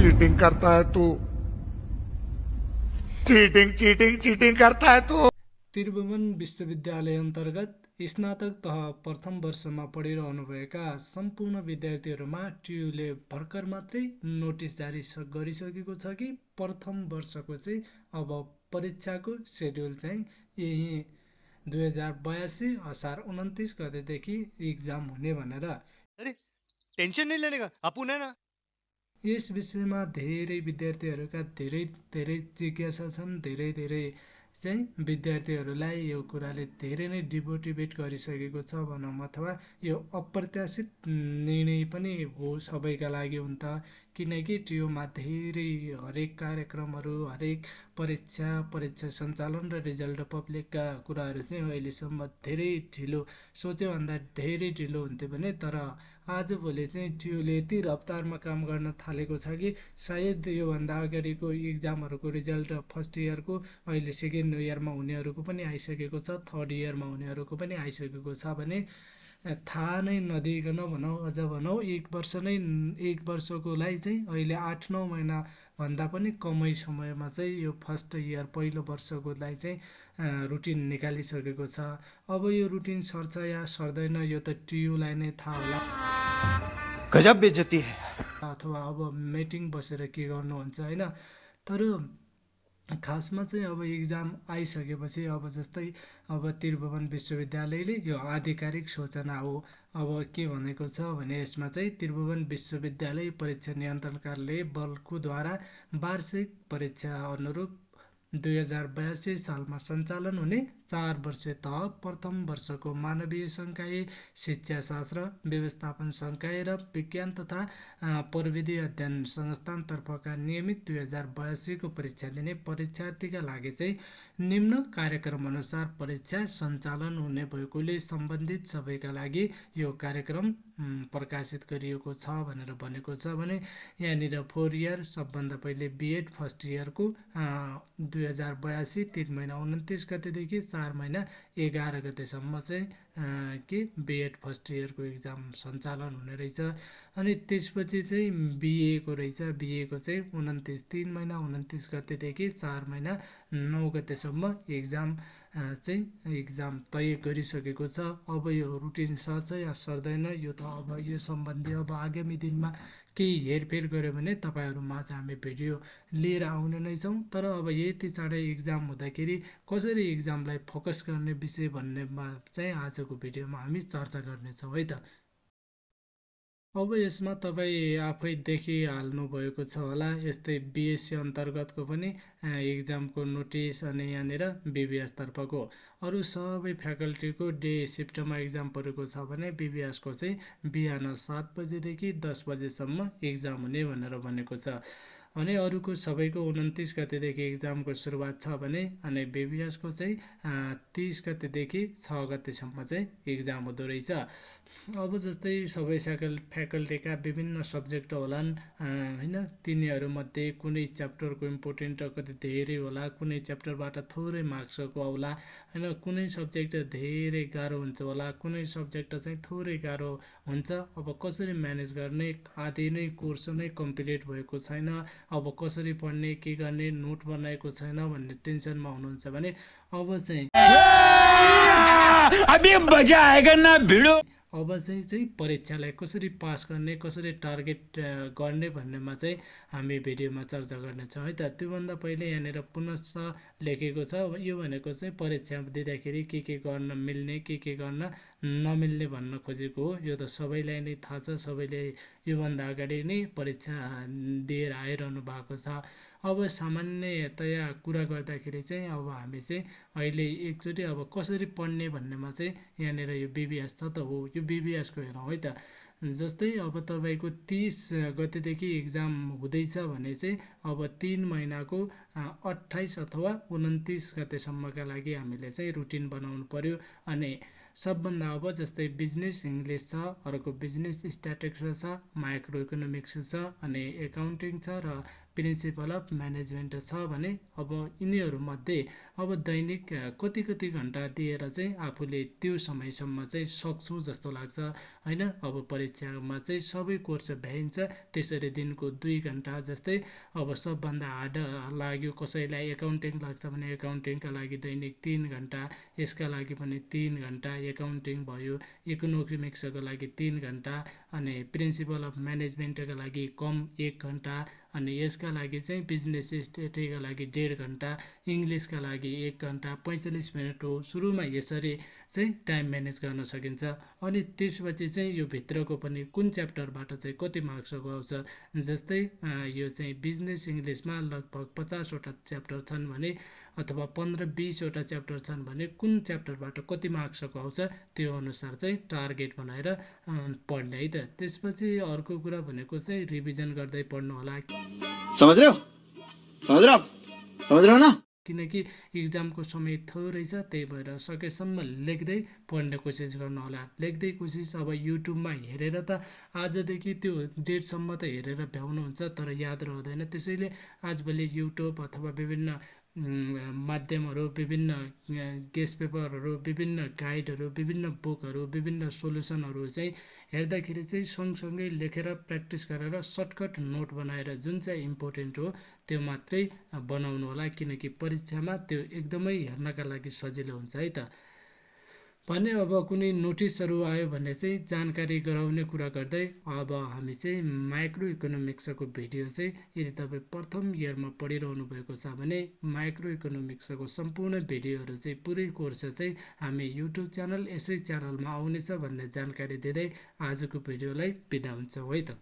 Cheating करता है तू, चीटिंग चीटिंग चीटिंग करता है तू। त्रिभुवन विश्वविद्यालय अन्तर्गत स्नातक तह प्रथम वर्षमा पढिरहनुभएका सम्पूर्ण विद्यार्थीहरूमा टियुले भर्खर मात्रै नोटिस जारी गरिसकेको छ कि प्रथम वर्षको चाहिँ अब परीक्षाको सेड्युल चाहिँ यही 2082 असार 29 गतेदेखि इक्जाम हुने भनेर। अरे टेंशन नहीं लेने का, अपन है ना। यस विषयमा धेरै विद्यार्थीहरूका धेरै धेरै जिज्ञासा छन्। धेरै चाहिँ विद्यार्थीहरूलाई यो कुराले धेरै नै डिमोटिभेट गरिसकेको छ भनौँ, अथवा यो अप्रत्याशित निर्णय पनि हो सबैका लागि हुन त। किनकि टियुमा धेरै हरेक कार्यक्रमहरू, हरेक परीक्षा सञ्चालन र रिजल्ट पब्लिकका कुराहरू चाहिँ अहिलेसम्म धेरै ढिलो, सोचेभन्दा धेरै ढिलो हुन्थ्यो भने, तर आजभोलि चाहिँ टियुले यति रफ्तारमा काम गर्न थालेको छ कि सायद योभन्दा अगाडिको इक्जामहरूको रिजल्ट फर्स्ट इयरको अहिले सेकेन्ड इयरमा हुनेहरूको पनि आइसकेको छ, थर्ड इयरमा हुनेहरूको पनि आइसकेको छ भने थाहा नै नदिइकन भनौँ, अझ भनौँ एक वर्षकोलाई चाहिँ अहिले 8-9 महिना भन्दा पनि कमै समयमा चाहिँ यो फर्स्ट इयर पहिलो वर्षकोलाई चाहिँ रुटिन निकालिसकेको छ। अब यो रुटिन सर्छ या सर्दैन यो त टियुलाई नै थाहा होला। गजब बेइज्जती है। अथवा अब मिटिङ बसेर के गर्नुहुन्छ होइन। तर खासमा चाहिँ अब इक्जाम आइसकेपछि अब जस्तै अब त्रिभुवन विश्वविद्यालयले यो आधिकारिक सूचना हो। अब के भनेको छ भने यसमा चाहिँ त्रिभुवन विश्वविद्यालय परीक्षा नियन्त्रण कार्यालय बल्कुद्वारा वार्षिक परीक्षा अनुरूप 2082 सालमा सञ्चालन हुने 4 वर्षीय तह प्रथम वर्षको मानवीय संकाय, शिक्षाशास्त्र, व्यवस्थापन संकाय र विज्ञान तथा प्रविधि अध्ययन संस्थानतर्फका नियमित 2082 को परीक्षा दिने परीक्षार्थीका लागि चाहिँ निम्न कार्यक्रम अनुसार परीक्षा सञ्चालन हुने भएकोले सम्बन्धित सबैका लागि यो कार्यक्रम प्रकाशित गरिएको छ भनेर भनेको छ। भने यहाँनिर 4 इयर सबभन्दा पहिले बिएड फर्स्ट इयरको 2082 3 महिना 29 गतेदेखि 4 महिना 11 गतेसम्म चाहिँ के बिएड फर्स्ट इयरको इक्जाम सञ्चालन हुने रहेछ। अनि त्यसपछि चाहिँ बिएको रहेछ। बिएको चाहिँ 3 महिना 29 गतेदेखि 4 महिना 9 गतेसम्म इक्जाम तय गरिसकेको छ। अब यो रुटिन सर्छ या सर्दैन यो त अब यो सम्बन्धी अब आगामी दिनमा केही हेरफेर गर्यो भने तपाईँहरूमा चाहिँ हामी भिडियो लिएर आउने नै छौँ। तर अब यति चाँडै इक्जाम हुँदाखेरि कसरी इक्जामलाई फोकस गर्ने विषय भन्नेमा चाहिँ आजको भिडियोमा हामी चर्चा गर्नेछौँ है त। अब यसमा तपाईँ आफै देखिहाल्नु भएको छ होला, यस्तै बिएससी अन्तर्गतको पनि इक्जामको नोटिस अनि यहाँनिर बिबिएस तर्फको अरू सबै फ्याकल्टीको डे सिफ्टमा इक्जाम परेको छ भने बिबिएसको चाहिँ बिहान 7 बजेदेखि 10 बजेसम्म इक्जाम हुने भनेर भनेको छ। अनि अरूको सबैको 29 गतेदेखि इक्जामको सुरुवात छ भने अनि बिबिएसको चाहिँ 30 गतेदेखि 6 गतेसम्म चाहिँ इक्जाम हुँदो रहेछ। अब जस्तै सबै फ्याकल्टीका विभिन्न सब्जेक्ट होलान् होइन, तिनीहरूमध्ये कुनै च्याप्टरको इम्पोर्टेन्ट कति धेरै होला, कुनै च्याप्टरबाट थोरै मार्क्सको होला होइन, कुनै सब्जेक्ट धेरै गाह्रो हुन्छ होला, कुनै सब्जेक्ट चाहिँ थोरै गाह्रो हुन्छ। अब कसरी म्यानेज गर्ने, आधी नै कोर्स नै कम्प्लिट भएको छैन, अब कसरी पढ्ने, के गर्ने, नोट बनाएको छैन भन्ने टेन्सनमा हुनुहुन्छ भने अब चाहिँ अभी मजा आएगा ना भिडो। अब चाहिँ परीक्षालाई कसरी पास गर्ने, कसरी टार्गेट गर्ने भन्नेमा चाहिँ हामी भिडियोमा चर्चा गर्नेछौँ है त। त्योभन्दा पहिले यहाँनिर पुनः लेखेको छ यो भनेको चाहिँ परीक्षा दिँदाखेरि के गर्न मिल्ने, के गर्न नमिल्ने भन्न खोजेको हो। यो त सबैलाई नै थाहा छ, सबैले योभन्दा अगाडि नै परीक्षा दिएर आइरहनु भएको छ। अब सामान्यतया कुरा गर्दाखेरि चाहिँ अब हामी चाहिँ अहिले एकचोटि अब कसरी पढ्ने भन्नेमा चाहिँ यहाँनिर यो बिबिएस छ त हो, यो बिबिएसको हेरौँ है त। जस्तै अब तपाईँको 30 गतेदेखि इक्जाम हुँदैछ भने चाहिँ अब 3 महिनाको 28 अथवा 29 गतेसम्मका लागि हामीले चाहिँ रुटिन बनाउनु पर्यो। अनि सबभन्दा अब जस्तै बिजनेस इङ्ग्लिस छ, अर्को बिजनेस स्ट्याटिक्स छ, माइक्रो इकोनोमिक्स छ, अनि एकाउन्टिङ छ र प्रिन्सिपल अफ म्यानेजमेन्ट छ भने अब यिनीहरूमध्ये अब दैनिक कति घन्टा दिएर चाहिँ आफूले त्यो समयसम्म चाहिँ सक्छु जस्तो लाग्छ होइन। अब परीक्षामा चाहिँ सबै कोर्स भ्याइन्छ, त्यसरी दिनको 2 घन्टा जस्तै अब सबभन्दा हार्ड लाग्यो कसैलाई एकाउन्टिङ लाग्छ भने एकाउन्टिङका लागि दैनिक 3 घन्टा, यसका लागि पनि 3 घन्टा, एकाउन्टिङ भयो, इकोनोमिक्सको लागि 3 घन्टा, अनि प्रिन्सिपल अफ म्यानेजमेन्टका लागि कम 1 घन्टा, अनि यसका लागि चाहिँ बिजनेस स्टडीका लागि 1.5 घन्टा, इङ्ग्लिसका लागि 1 घन्टा 45 मिनट हो। सुरुमा यसरी चाहिँ टाइम म्यानेज गर्न सकिन्छ। अनि त्यसपछि चाहिँ यो भित्रको पनि कुन च्याप्टरबाट चाहिँ कति मार्क्सको आउँछ, जस्तै यो चाहिँ बिजनेस इङ्ग्लिसमा लगभग 50 वटा च्याप्टर छन् भने अथवा 15-20 वटा च्याप्टर छन् भने कुन च्याप्टरबाट कति मार्क्सको आउँछ त्यो अनुसार चाहिँ टार्गेट बनाएर पढ्ने है त। त्यसपछि अर्को कुरा भनेको चाहिँ रिभिजन गर्दै पढ्नु होला, समझ रहे हो ना? किनकि इक्जामको समय थोरै छ, त्यही भएर सकेसम्म लेख्दै पढ्ने कोसिस गर्नु होला। लेख्दै कोसिस अब युट्युबमा हेरेर त आजदेखि त्यो डेटसम्म त हेरेर भ्याउनुहुन्छ, तर याद रहँदैन। त्यसैले आजभोलि युट्युब अथवा विभिन्न माध्यमहरू, विभिन्न गेस्ट पेपरहरू, विभिन्न गाइडहरू, विभिन्न बुकहरू, विभिन्न सोल्युसनहरू चाहिँ हेर्दाखेरि चाहिँ सँगसँगै लेखेर प्र्याक्टिस गरेर सर्टकट नोट बनाएर जुन चाहिँ इम्पोर्टेन्ट हो त्यो मात्रै बनाउनु होला, किनकि परीक्षामा त्यो एकदमै हेर्नका लागि सजिलो हुन्छ है त। भने अब कुनै नोटिसहरू आयो भने चाहिँ जानकारी गराउने कुरा गर्दै अब हामी चाहिँ माइक्रो इकोनोमिक्सको भिडियो चाहिँ यदि तपाईँ प्रथम इयरमा पढिरहनु भएको छ भने माइक्रो इकोनोमिक्सको सम्पूर्ण भिडियोहरू चाहिँ पुरै कोर्स चाहिँ हामी युट्युब च्यानल यसै च्यानलमा आउनेछ भन्ने जानकारी दिँदै आजको भिडियोलाई बिदा हुन्छौँ है त।